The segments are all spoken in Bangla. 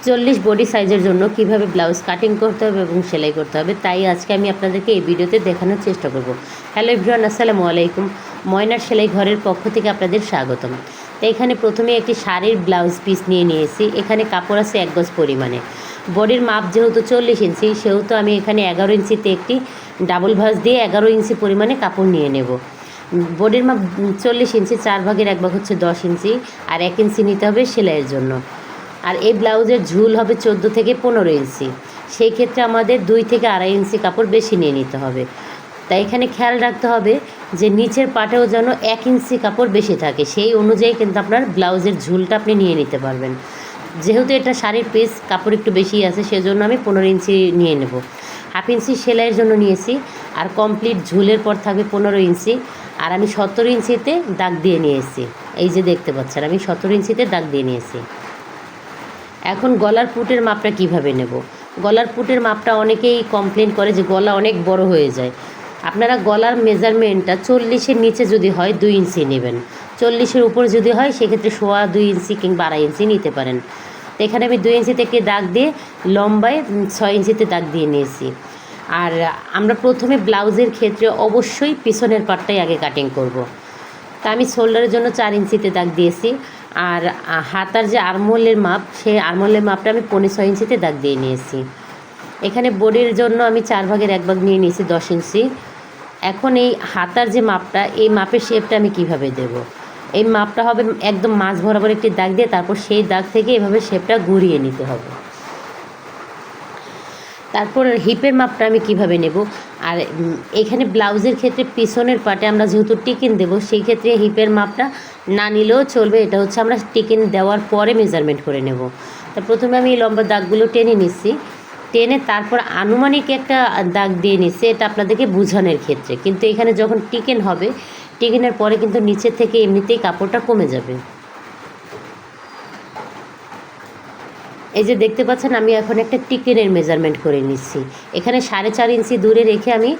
40 বডি সাইজের জন্য কিভাবে ব্লাউজ কাটিং করতে হবে এবং সেলাই করতে হবে তাই আজকে আমি আপনাদেরকে এই ভিডিওতে দেখানোর চেষ্টা করব। হ্যালো এভরিওয়ান, আসসালামু আলাইকুম। ময়নার সেলাই ঘরের পক্ষ থেকে আপনাদের স্বাগতম। তো এখানে প্রথমে একটি শাড়ির ব্লাউজ পিস নিয়েছি। এখানে কাপড় আছে 1 গজ পরিমাণে। বডির মাপ যেহেতু 40 ইঞ্চি, সেহেতু আমি এখানে 11 ইঞ্চিতে একটি ডাবল ভাঁজ দিয়ে 11 ইঞ্চি পরিমাণে কাপড় নিয়ে নেব। বডির মাপ 40 ইঞ্চি, 4 ভাগের 1 ভাগ হচ্ছে 10 ইঞ্চি, আর 1 ইঞ্চি নিতে হবে সেলাইয়ের জন্য। আর এই ব্লাউজের ঝুল হবে 14 থেকে 15 ইঞ্চি। সেই ক্ষেত্রে আমাদের 2 থেকে 2.5 ইঞ্চি কাপড় বেশি নিয়ে নিতে হবে। তাই এখানে খেয়াল রাখতে হবে যে নিচের পাটেও যেন 1 ইঞ্চি কাপড় বেশি থাকে, সেই অনুযায়ী কিন্তু আপনার ব্লাউজের ঝুলটা আপনি নিয়ে নিতে পারবেন। যেহেতু এটা শাড়ির পিস, কাপড় একটু বেশি আছে, সেজন্য আমি 15 ইঞ্চি নিয়ে নেব। 1/2 ইঞ্চি সেলাইয়ের জন্য নিয়েছি, আর কমপ্লিট ঝুলের পর থাকবে 15 ইঞ্চি। আর আমি 17 ইঞ্চিতে দাগ দিয়ে নিয়েছি। এই যে দেখতে পাচ্ছেন, আমি 17 ইঞ্চিতে দাগ দিয়ে নিয়েছি। এখন গলার পুটের মাপটা কিভাবে নেব? গলার পুটের মাপটা অনেকেই কমপ্লেন করে যে গলা অনেক বড় হয়ে যায়। আপনারা গলার মেজারমেন্টটা 40-এর নিচে যদি হয় 2 ইঞ্চি নেবেন, 40-এর উপর যদি হয় সেক্ষেত্রে 1.25 ইঞ্চি কিংবা 2.5 ইঞ্চি নিতে পারেন। তো এখানে আমি 2 ইঞ্চিতে একটি দাগ দিয়ে লম্বায় 6 ইঞ্চিতে দাগ দিয়ে নিয়েছি। আর আমরা প্রথমে ব্লাউজের ক্ষেত্রে অবশ্যই পিছনের পাটটাই আগে কাটিং করব। তা আমি শোল্ডারের জন্য 4 ইঞ্চিতে দাগ দিয়েছি। আর হাতার যে আরমোলের মাপ, সেই আরমোলের মাপটা আমি 6.25 ইঞ্চিতে দাগ দিয়ে নিয়েছি। এখানে বডির জন্য আমি 4 ভাগের 1 ভাগ নিয়ে নিয়েছি 10 ইঞ্চি। এখন এই হাতার যে মাপটা, এই মাপের শেপটা আমি কিভাবে দেব? এই মাপটা হবে একদম মাঝ বরাবর একটি দাগ দিয়ে তারপর সেই দাগ থেকে এভাবে শেপটা ঘুরিয়ে নিতে হবে। তারপর হিপের মাপটা আমি কিভাবে নেব? আর এখানে ব্লাউজের ক্ষেত্রে পিছনের পাটে আমরা যেহেতু টিকিন দেব, সেই ক্ষেত্রে হিপের মাপটা না নিলেও চলবে। এটা হচ্ছে আমরা টিকিন দেওয়ার পরে মেজারমেন্ট করে নেব। তা প্রথমে আমি এই লম্বা দাগগুলো টেনে নিচ্ছি, টেনে তারপর আনুমানিক একটা দাগ দিয়ে নিচ্ছি, এটা আপনাদেরকে বোঝানোর ক্ষেত্রে। কিন্তু এখানে যখন টিকিন হবে, টিকিনের পরে কিন্তু নিচের থেকে এমনিতেই কাপড়টা কমে যাবে। এই যে দেখতে পাচ্ছেন, আমি এখন একটা টিকিনের মেজারমেন্ট করে নিচ্ছি। এখানে 4.5 ইঞ্চি দূরে রেখে আমি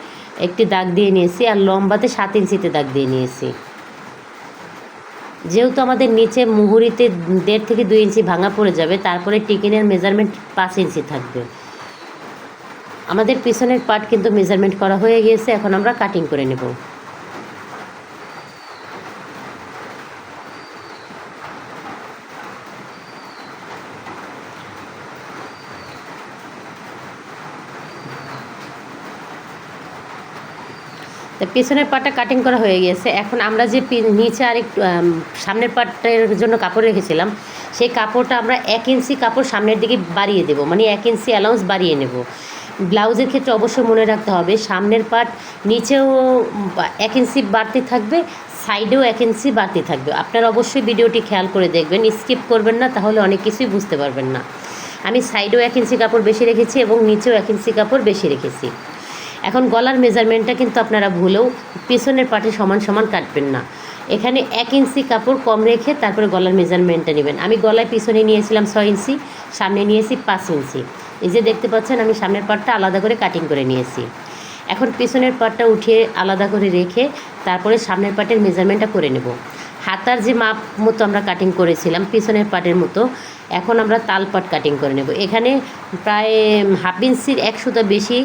একটি দাগ দিয়ে নিয়েছি, আর লম্বাতে 7 ইঞ্চিতে দাগ দিয়ে নিয়েছি। যেহেতু আমাদের নিচে মুহুরিতে 1.5 থেকে 2 ইঞ্চি ভাঙা পড়ে যাবে, তারপরে টিকিনের মেজারমেন্ট 5 ইঞ্চি থাকবে। আমাদের পিছনের পার্ট কিন্তু মেজারমেন্ট করা হয়ে গিয়েছে, এখন আমরা কাটিং করে নেব। তো পিছনের পাটটা কাটিং করা হয়ে গেছে। এখন আমরা যে নিচে আরেকটু সামনের পাটটার জন্য কাপড় রেখেছিলাম, সেই কাপড়টা আমরা 1 ইঞ্চি কাপড় সামনের দিকে বাড়িয়ে দেব, মানে 1 ইঞ্চি অ্যালাউন্স বাড়িয়ে নেব। ব্লাউজের ক্ষেত্রে অবশ্যই মনে রাখতে হবে, সামনের পাট নিচেও 1 ইঞ্চি বাড়তি থাকবে, সাইডেও 1 ইঞ্চি বাড়তি থাকবে। আপনারা অবশ্যই ভিডিওটি খেয়াল করে দেখবেন, স্কিপ করবেন না, তাহলে অনেক কিছুই বুঝতে পারবেন না। আমি সাইডেও 1 ইঞ্চি কাপড় বেশি রেখেছি এবং নিচেও 1 ইঞ্চি কাপড় বেশি রেখেছি। এখন গলার মেজারমেন্টটা কিন্তু আপনারা ভুলেও পিছনের পাটে সমান সমান কাটবেন না। এখানে 1 ইঞ্চি কাপড় কম রেখে তারপরে গলার মেজারমেন্টটা নেবেন। আমি গলায় পিছনে নিয়েছিলাম 6 ইঞ্চি, সামনে নিয়েছি 5 ইঞ্চি। এই যে দেখতে পাচ্ছেন, আমি সামনের পাটটা আলাদা করে কাটিং করে নিয়েছি। এখন পিছনের পাটটা উঠিয়ে আলাদা করে রেখে তারপরে সামনের পাটের মেজারমেন্টটা করে নেব। হাতার যে মাপ মতো আমরা কাটিং করেছিলাম পিছনের পাটের মতো, এখন আমরা তাল পাট কাটিং করে নেব। এখানে প্রায় 1/2 ইঞ্চির 1 সুতা বেশি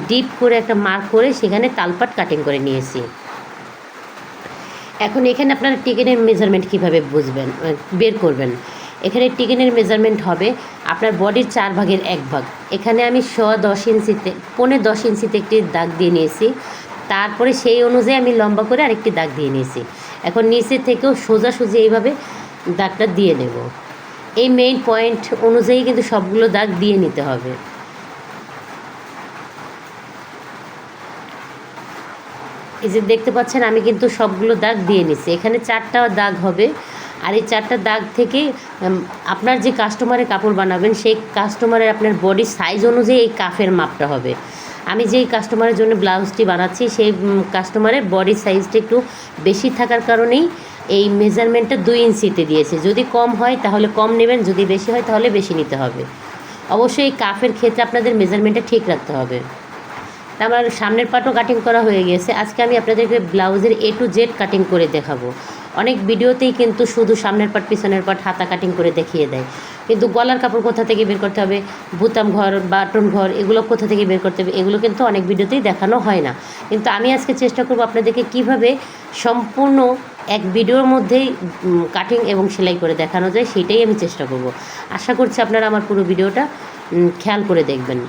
ডিপ করে একটা মার্ক করে সেখানে তাল পাট কাটিং করে নিয়েছি। এখন এখানে আপনারা টিকেনের মেজারমেন্ট কীভাবে বুঝবেন, বের করবেন? এখানে টিকেনের মেজারমেন্ট হবে আপনার বডির 4 ভাগের 1 ভাগ। এখানে আমি 10 ইঞ্চিতে 10 ইঞ্চিতে একটি দাগ দিয়ে নিয়েছি। তারপরে সেই অনুযায়ী আমি লম্বা করে আরেকটি দাগ দিয়ে নিয়েছি। এখন নিচে থেকেও সোজাসুজি এইভাবে দাগটা দিয়ে নেব। এই মেইন পয়েন্ট অনুযায়ী কিন্তু সবগুলো দাগ দিয়ে নিতে হবে। এই যে দেখতে পাচ্ছেন, আমি কিন্তু সবগুলো দাগ দিয়ে নিচ্ছি। এখানে 4টা দাগ হবে, আর এই 4টা দাগ থেকে আপনার যে কাস্টমারের কাপড় বানাবেন, সেই কাস্টমারের আপনার বডি সাইজ অনুযায়ী এই কাফের মাপটা হবে। আমি যেই কাস্টমারের জন্য ব্লাউজটি বানাচ্ছি, সেই কাস্টমারের বডি সাইজটা একটু বেশি থাকার কারণেই এই মেজারমেন্টটা 2 ইঞ্চিতে দিয়েছে। যদি কম হয় তাহলে কম নেবেন, যদি বেশি হয় তাহলে বেশি নিতে হবে। অবশ্যই এই কাফের ক্ষেত্রে আপনাদের মেজারমেন্টটা ঠিক রাখতে হবে। আমার সামনের পাটও কাটিং করা হয়ে গেছে। আজকে আমি আপনাদেরকে ব্লাউজের A to Z কাটিং করে দেখাবো। অনেক ভিডিওতেই কিন্তু শুধু সামনের পাট পিছনের পাট হাতা কাটিং করে দেখিয়ে দেয়, কিন্তু গলার কাপড় কোথা থেকে বের করতে হবে, বুতাম ঘর, বাটন ঘর, এগুলো কোথা থেকে বের করতে হবে, এগুলো কিন্তু অনেক ভিডিওতেই দেখানো হয় না। কিন্তু আমি আজকে চেষ্টা করব আপনাদেরকে কিভাবে সম্পূর্ণ এক ভিডিওর মধ্যেই কাটিং এবং সেলাই করে দেখানো যায়, সেটাই আমি চেষ্টা করব। আশা করছি আপনারা আমার পুরো ভিডিওটা খেয়াল করে দেখবেন।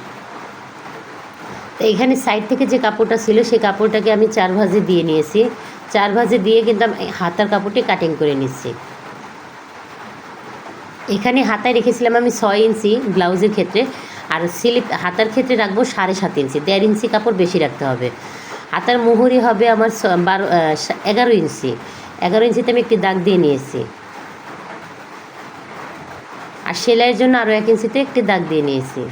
তো এইখানে সাইড থেকে যে কাপড়টা ছিল সেই কাপড়টাকে আমি 4 ভাঁজে দিয়ে নিয়েছি। 4 ভাঁজে দিয়ে কিন্তু আমি হাতার কাপড়টি কাটিং করে নিচ্ছি। এখানে হাতায় রেখেছিলাম আমি 6 ইঞ্চি ব্লাউজের ক্ষেত্রে, আর স্লিপ হাতার ক্ষেত্রে রাখবো 7.5 ইঞ্চি, 1.5 ইঞ্চি কাপড় বেশি রাখতে হবে। হাতার মুহুরি হবে আমার 11 ইঞ্চি। 11 ইঞ্চিতে আমি একটি দাগ দিয়ে নিয়েছি, আর সেলাইয়ের জন্য আরও 1 ইঞ্চিতে একটি দাগ দিয়ে নিয়েছি।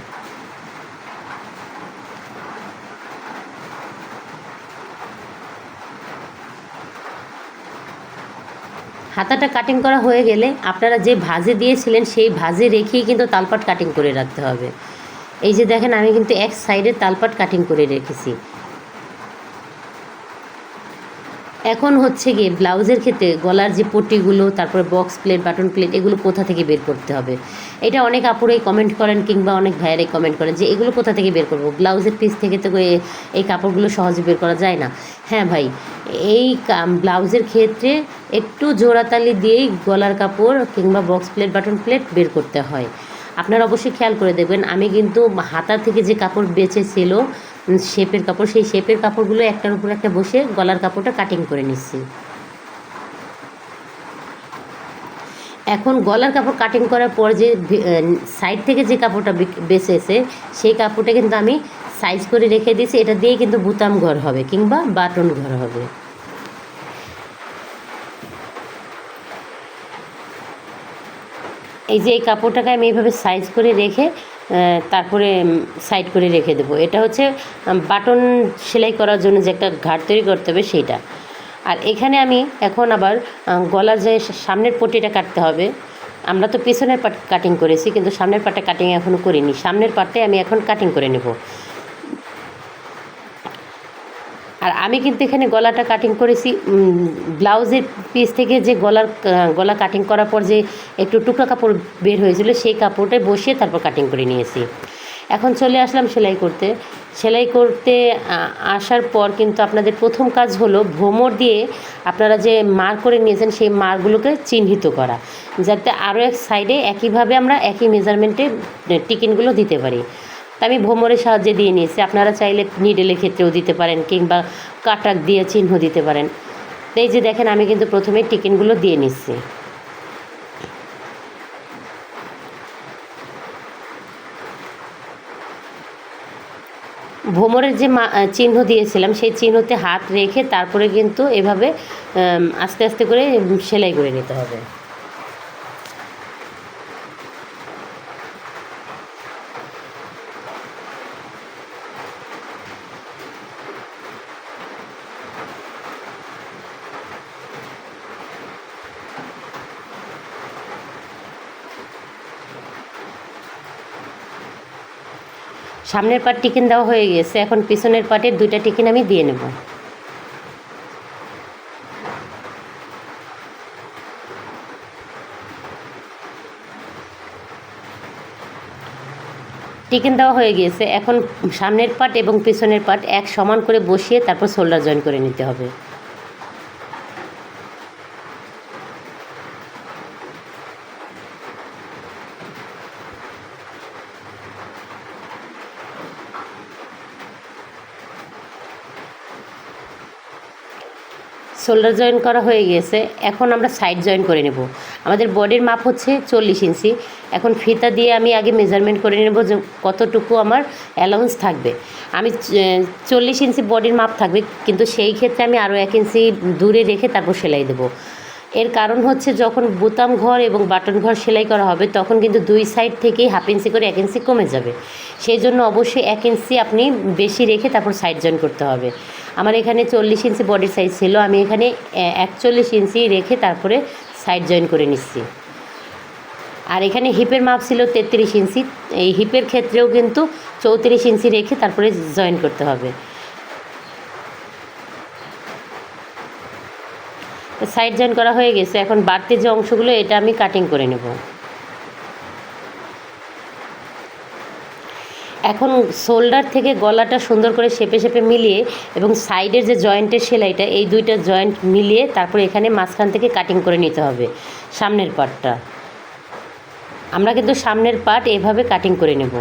হাতাটা কাটিং করা হয়ে গেলে আপনারা যে ভাঁজে দিয়েছিলেন সেই ভাঁজে রেখেই কিন্তু তালপাট কাটিং করে রাখতে হবে। এই যে দেখেন আমি কিন্তু এক সাইডে তালপাট কাটিং করে রেখেছি। এখন হচ্ছে গিয়ে ব্লাউজের ক্ষেত্রে গলার যে পট্টিগুলো, তারপরে বক্স প্লেট, বাটন প্লেট, এগুলো কোথা থেকে বের করতে হবে। এটা অনেক আপুরাই কমেন্ট করেন কিংবা অনেক ভাইয়ারাই কমেন্ট করেন যে এগুলো কোথা থেকে বের করব, ব্লাউজের পিস থেকে তো এই কাপড়গুলো সহজে বের করা যায় না। হ্যাঁ ভাই, এই ব্লাউজের ক্ষেত্রে একটু জোড়াতালি দিয়েই গলার কাপড় কিংবা বক্স প্লেট, বাটন প্লেট বের করতে হয়। আপনারা অবশ্যই খেয়াল করে দেখবেন, আমি কিন্তু হাতা থেকে যে কাপড় বেঁচেছিল শেপের কাপড়, সেই শেপের কাপড়গুলো একটার উপর একটা বসে গলার কাপড়টা কাটিং করে নিচ্ছি। এখন গলার কাপড় কাটিং করার পর যে সাইড থেকে যে কাপড়টা বেঁচেছে সেই কাপড়টা কিন্তু আমি সাইজ করে রেখে দিয়েছি। এটা দিয়েই কিন্তু বুতাম ঘর হবে কিংবা বাটন ঘর হবে। এই যে এই কাপড়টাকে আমি এইভাবে সাইজ করে রেখে তারপরে সাইড করে রেখে দেবো। এটা হচ্ছে বাটন সেলাই করার জন্য যে একটা ঘাট তৈরি করতে হবে সেইটা। আর এখানে আমি এখন আবার গলার যে সামনের পট্টিটা কাটতে হবে। আমরা তো পেছনের পার্ট কাটিং করেছি, কিন্তু সামনের পার্টটা কাটিং এখনও করিনি। সামনের পার্টটাই আমি এখন কাটিং করে নেব। আর আমি কিন্তু এখানে গলাটা কাটিং করেছি ব্লাউজের পিস থেকে যে গলা কাটিং করার পর যে একটু টুকরা কাপড় বের হয়েছিল সেই কাপড়টাই বসিয়ে তারপর কাটিং করে নিয়েছি। এখন চলে আসলাম সেলাই করতে। সেলাই করতে আসার পর কিন্তু আপনাদের প্রথম কাজ হলো ভোমর দিয়ে আপনারা যে মার করে নিয়েছেন সেই মারগুলোকে চিহ্নিত করা, যাতে আরও এক সাইডে একইভাবে আমরা একই মেজারমেন্টে টিকিনগুলো দিতে পারি। তা আমি ভোমরের সাহায্যে দিয়ে নিয়েছি। আপনারা চাইলে নিডেলের ক্ষেত্রেও দিতে পারেন কিংবা কাটার দিয়ে চিহ্ন দিতে পারেন। তো এই যে দেখেন আমি কিন্তু প্রথমে টিকিনগুলো দিয়ে নিচ্ছি। ভোমরের যে চিহ্ন দিয়েছিলাম সেই চিহ্নতে হাত রেখে তারপরে কিন্তু এভাবে আস্তে আস্তে করে সেলাই করে নিতে হবে। সামনের পার্ট টিকিন দেওয়া হয়ে গেছে, এখন পিছনের পার্টের 2টা টিকিন আমি দিয়ে নেব। টিকিন দেওয়া হয়ে গিয়েছে, এখন সামনের পার্ট এবং পিছনের পার্ট এক সমান করে বসিয়ে তারপর শোল্ডার জয়েন করে নিতে হবে। শোল্ডার জয়েন করা হয়ে গেছে, এখন আমরা সাইড জয়েন করে নেব। আমাদের বডির মাপ হচ্ছে 40 ইঞ্চি। এখন ফিতা দিয়ে আমি আগে মেজারমেন্ট করে নেব যে কতটুকু আমার অ্যালাউন্স থাকবে। আমি 40 ইঞ্চি বডির মাপ থাকবে, কিন্তু সেই ক্ষেত্রে আমি আরও 1 ইঞ্চি দূরে রেখে তারপর সেলাই দেবো। এর কারণ হচ্ছে যখন বোতাম ঘর এবং বাটন ঘর সেলাই করা হবে তখন কিন্তু 2 সাইড থেকেই 1/2 ইঞ্চি করে 1 ইঞ্চি কমে যাবে। সেই জন্য অবশ্যই 1 ইঞ্চি আপনি বেশি রেখে তারপর সাইড জয়েন করতে হবে। আমার এখানে 40 ইঞ্চি বডির সাইজ ছিল, আমি এখানে 41 ইঞ্চি রেখে তারপরে সাইড জয়েন করে নিচ্ছি। আর এখানে হিপের মাপ ছিল 33 ইঞ্চি, এই হিপের ক্ষেত্রেও কিন্তু 34 ইঞ্চি রেখে তারপরে জয়েন করতে হবে। সাইড জয়েন করা হয়ে গেছে, এখন বাড়তি যে অংশগুলো এটা আমি কাটিং করে নেব। এখন শোল্ডার থেকে গলাটা সুন্দর করে শেপে শেপে মিলিয়ে এবং সাইডের যে জয়েন্টের সেলাইটা, এই দুইটা জয়েন্ট মিলিয়ে তারপরে এখানে মাঝখান থেকে কাটিং করে নিতে হবে সামনের পার্টটা। আমরা কিন্তু সামনের পার্ট এভাবে কাটিং করে নেব।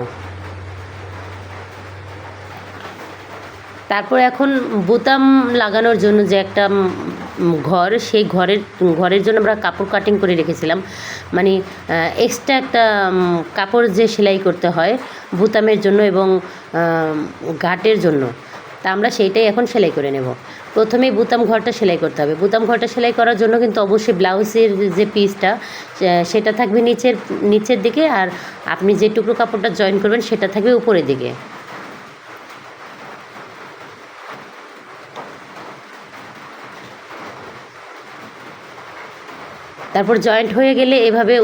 তারপর এখন বোতাম লাগানোর জন্য যে একটা ঘর, সেই ঘরের জন্য আমরা কাপড় কাটিং করে রেখেছিলাম, মানে এক্সট্রা একটা কাপড় যে সেলাই করতে হয় বোতামের জন্য এবং ঘাটের জন্য, তা আমরা সেইটাই এখন সেলাই করে নেব। প্রথমেই বোতাম ঘরটা সেলাই করতে হবে। বোতাম ঘরটা সেলাই করার জন্য কিন্তু অবশ্যই ব্লাউজের যে পিসটা সেটা থাকবে নিচের দিকে, আর আপনি যে টুকরো কাপড়টা জয়েন করবেন সেটা থাকবে উপরের দিকে। তারপর জয়েন্ট হয়ে গেলে এভাবে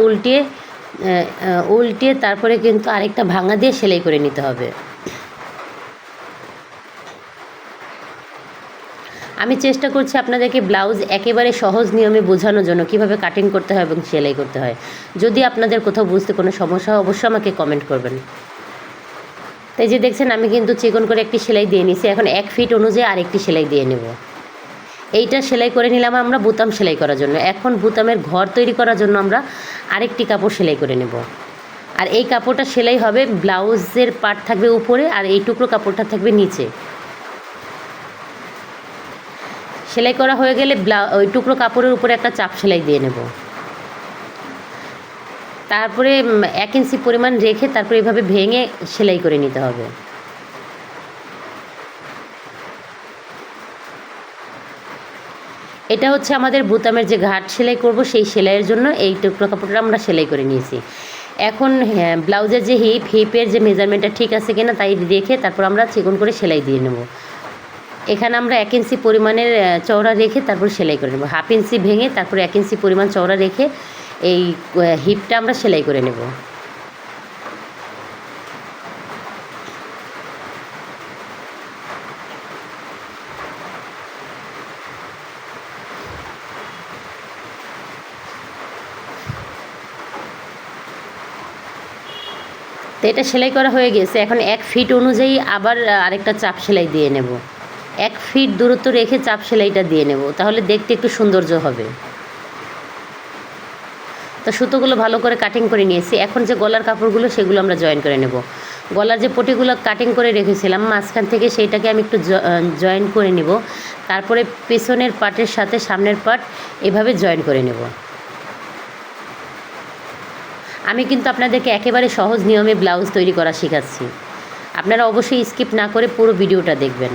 উল্টিয়ে তারপরে কিন্তু আরেকটা ভাঙা দিয়ে সেলাই করে নিতে হবে। আমি চেষ্টা করছি আপনাদেরকে ব্লাউজ একেবারে সহজ নিয়মে বোঝানোর জন্য, কীভাবে কাটিং করতে হয় এবং সেলাই করতে হয়। যদি আপনাদের কোথাও বুঝতে কোনো সমস্যা হয় অবশ্যই আমাকে কমেন্ট করবেন। তাই যে দেখছেন আমি কিন্তু চিকন করে একটি সেলাই দিয়ে নিছি। এখন 1 ফিট অনুযায়ী আরেকটি সেলাই দিয়ে নেব। এইটা সেলাই করে নিলাম আমরা বোতাম সেলাই করার জন্য। এখন বোতামের ঘর তৈরি করার জন্য আমরা আরেকটি কাপড় সেলাই করে নেব। আর এই কাপড়টা সেলাই হবে, ব্লাউজের পার্ট থাকবে উপরে আর এই টুকরো কাপড়টা থাকবে নিচে। সেলাই করা হয়ে গেলে ওই টুকরো কাপড়ের উপরে একটা চাপ সেলাই দিয়ে নেব। তারপরে 1 ইঞ্চি পরিমাণ রেখে তারপরে এভাবে ভেঙে সেলাই করে নিতে হবে। এটা হচ্ছে আমাদের বোতামের যে ঘাট সেলাই করব সেই সেলাইয়ের জন্য এই টুকরো কাপড়টা আমরা সেলাই করে নিয়েছি। এখন ব্লাউজের যে হিপের যে মেজারমেন্টটা ঠিক আছে কিনা তাই দেখে তারপর আমরা চিকন করে সেলাই দিয়ে নেব। এখানে আমরা 1 ইঞ্চি পরিমাণের চওড়া রেখে তারপর সেলাই করে নেব। 1/2 ইঞ্চি ভেঙে তারপরে 1 ইঞ্চি পরিমাণ চওড়া রেখে এই হিপটা আমরা সেলাই করে নেব। তো এটা সেলাই করা হয়ে গেছে। এখন 1 ফিট অনুযায়ী আবার আরেকটা চাপ সেলাই দিয়ে নেব। 1 ফিট দূরত্ব রেখে চাপ সেলাইটা দিয়ে নেব, তাহলে দেখতে একটু সৌন্দর্য হবে। তো সুতোগুলো ভালো করে কাটিং করে নিয়েছি। এখন যে গলার কাপড়গুলো সেগুলো আমরা জয়েন করে নেব। গলার যে পটিগুলো কাটিং করে রেখেছিলাম মাঝখান থেকে সেইটাকে আমি একটু জয়েন করে নেব। তারপরে পেছনের পার্টের সাথে সামনের পার্ট এভাবে জয়েন করে নেব। আমি কিন্তু আপনাদেরকে একেবারে সহজ নিয়মে ব্লাউজ তৈরি করা শেখাচ্ছি। আপনারা অবশ্যই স্কিপ না করে পুরো ভিডিওটা দেখবেন।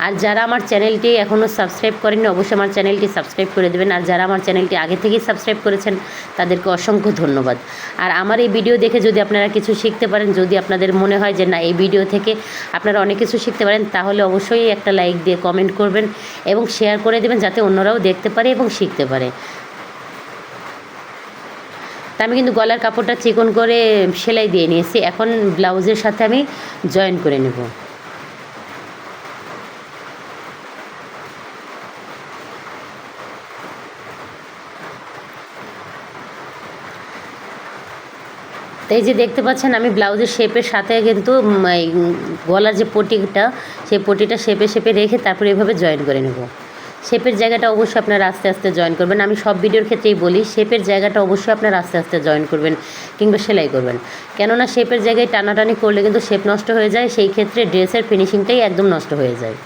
আর যারা আমার চ্যানেলটি এখনও সাবস্ক্রাইব করেননি অবশ্যই আমার চ্যানেলটি সাবস্ক্রাইব করে দেবেন। আর যারা আমার চ্যানেলটি আগে থেকেই সাবস্ক্রাইব করেছেন তাদেরকে অসংখ্য ধন্যবাদ। আর আমার এই ভিডিও দেখে যদি আপনারা কিছু শিখতে পারেন, যদি আপনাদের মনে হয় যে না এই ভিডিও থেকে আপনারা অনেক কিছু শিখতে পারেন, তাহলে অবশ্যই একটা লাইক দিয়ে কমেন্ট করবেন এবং শেয়ার করে দেবেন যাতে অন্যরাও দেখতে পারে এবং শিখতে পারে। তা আমি কিন্তু গলার কাপড়টা চিকন করে সেলাই দিয়ে নিয়েছি। এখন ব্লাউজের সাথে আমি জয়েন করে নেব। তো এই যে দেখতে পাচ্ছেন আমি ব্লাউজের শেপের সাথে কিন্তু গলার যে পটিটা সেই পটিটা শেপে রেখে তারপরে এভাবে জয়েন করে নেব। শেপের জায়গাটা অবশ্যই আপনারা আস্তে আস্তে জয়েন করবেন। আমি সব ভিডিওর ক্ষেত্রেই বলি শেপের জায়গাটা অবশ্যই আপনারা আস্তে আস্তে জয়েন করবেন কিংবা সেলাই করবেন, কেননা শেপের জায়গায় টানাটানি করলে কিন্তু শেপ নষ্ট হয়ে যায়, সেই ক্ষেত্রে ড্রেসের ফিনিশিংটাই একদম নষ্ট হয়ে যায়।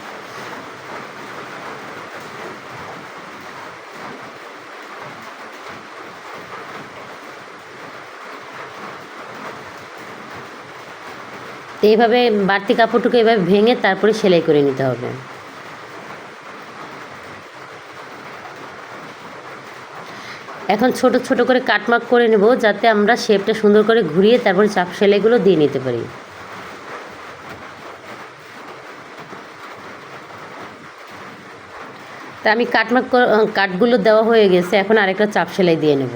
তো এইভাবে বাড়তি কাপড়টুকু এভাবে ভেঙে তারপরে সেলাই করে নিতে হবে। এখন ছোট ছোট করে কাটমার্ক করে নেব যাতে আমরা শেপটা সুন্দর করে ঘুরিয়ে তারপরে চাপ সেলাইগুলো দিয়ে নিতে পারি। তা আমি কাটগুলো দেওয়া হয়ে গেছে, এখন আরেকটা চাপ সেলাই দিয়ে নেব।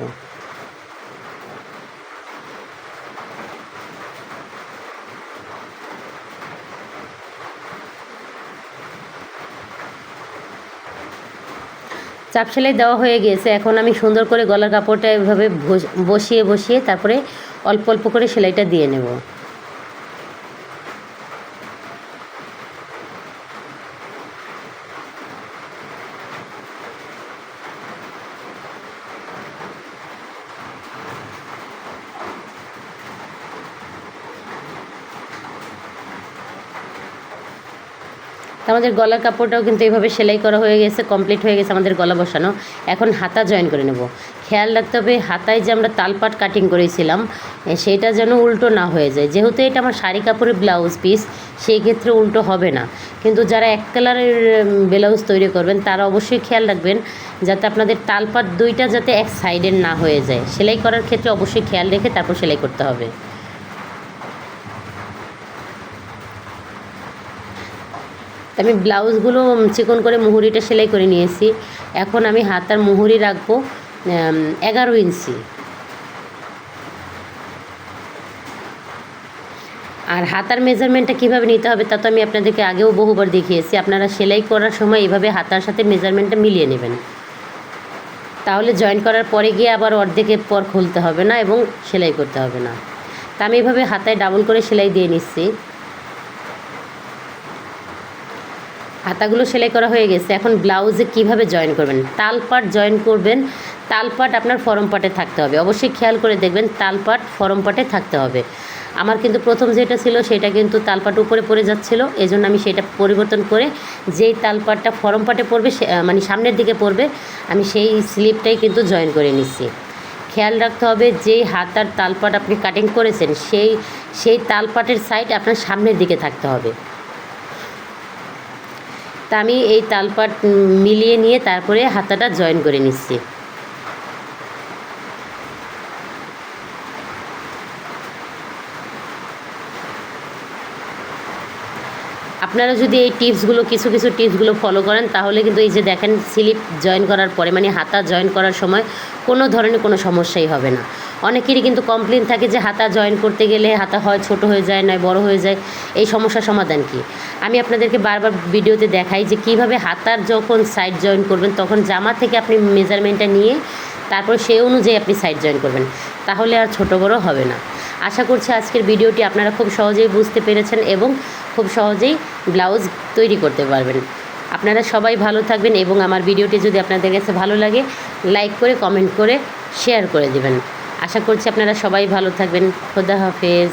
চাপ সেলাই দেওয়া হয়ে গেছে। এখন আমি সুন্দর করে গলার কাপড়টা এভাবে বসিয়ে তারপরে অল্প অল্প করে সেলাইটা দিয়ে নেব। তো আমাদের গলার কাপড়টাও কিন্তু এইভাবে সেলাই করা হয়ে গেছে, কমপ্লিট হয়ে গেছে আমাদের গলা বসানো। এখন হাতা জয়েন করে নেব। খেয়াল রাখতে হবে হাতায় যে আমরা তালপাট কাটিং করেছিলাম সেটা যেন উল্টো না হয়ে যায়। যেহেতু এটা আমার শাড়ি কাপড়ের ব্লাউজ পিস, সেই ক্ষেত্রে উল্টো হবে না। কিন্তু যারা এক কালারের ব্লাউজ তৈরি করবেন তারা অবশ্যই খেয়াল রাখবেন যাতে আপনাদের তালপাট দুইটা যাতে এক সাইডের না হয়ে যায়। সেলাই করার ক্ষেত্রে অবশ্যই খেয়াল রেখে তারপর সেলাই করতে হবে। আমি ব্লাউজগুলো চিকন করে মুহুরিটা সেলাই করে নিয়েছি। এখন আমি হাতার মুহুরি রাখবো 11 ইঞ্চি। আর হাতার মেজারমেন্টটা কীভাবে নিতে হবে তা তো আমি আপনাদেরকে আগেও বহুবার দেখিয়েছি। আপনারা সেলাই করার সময় এইভাবে হাতার সাথে মেজারমেন্টটা মিলিয়ে নেবেন, তাহলে জয়েন করার পরে গিয়ে আবার অর্ধেকের পর খুলতে হবে না এবং সেলাই করতে হবে না। তা আমি এভাবে হাতায় ডাবল করে সেলাই দিয়ে নিচ্ছি। হাতাগুলো সেলাই করা হয়ে গেছে। এখন ব্লাউজে কিভাবে জয়েন করবেন, তালপাট জয়েন করবেন। তালপাট আপনার ফরম পাটে থাকতে হবে, অবশ্যই খেয়াল করে দেখবেন তালপাট ফরম পাটে থাকতে হবে। আমার কিন্তু প্রথম যেটা ছিল সেটা কিন্তু তালপাট উপরে পড়ে যাচ্ছিল, এই জন্য আমি সেটা পরিবর্তন করে যেই তালপাটটা ফরম পাটে পড়বে মানে সামনের দিকে পড়বে আমি সেই স্লিপটাই কিন্তু জয়েন করে নিচ্ছি। খেয়াল রাখতে হবে যেই হাতার তালপাট আপনি কাটিং করেছেন সেই তালপাটের সাইড আপনার সামনের দিকে থাকতে হবে। তা আমি এই তালপাট মিলিয়ে নিয়ে তারপরে হাতাটা জয়েন করে নিচ্ছি। আপনারা যদি এই টিপসগুলো কিছু টিপসগুলো ফলো করেন তাহলে কিন্তু এই যে দেখেন স্লিপ জয়েন করার পরে মানে হাতা জয়েন করার সময় কোনো ধরনের কোনো সমস্যাই হবে না। অনেকেরই কিন্তু কমপ্লেন থাকে যে হাতা জয়েন করতে গেলে হাতা হয় ছোট হয়ে যায়, নয় বড় হয়ে যায়। এই সমস্যার সমাধান কি আমি আপনাদেরকে বারবার ভিডিওতে দেখাই যে কিভাবে হাতার যখন সাইড জয়েন করবেন তখন জামা থেকে আপনি মেজারমেন্টটা নিয়ে তারপর সেই অনুযায়ী আপনি সাইড জয়েন করবেন, তাহলে আর ছোট বড় হবে না। আশা করছি আজকের ভিডিওটি আপনারা খুব সহজেই বুঝতে পেরেছেন এবং খুব সহজেই ব্লাউজ তৈরি করতে পারবেন। আপনারা সবাই ভালো থাকবেন এবং আমার ভিডিওটি যদি আপনাদের কাছে ভালো লাগে লাইক করে কমেন্ট করে শেয়ার করে দেবেন। আশা করছি আপনারা সবাই ভালো থাকবেন। খোদা হাফেজ।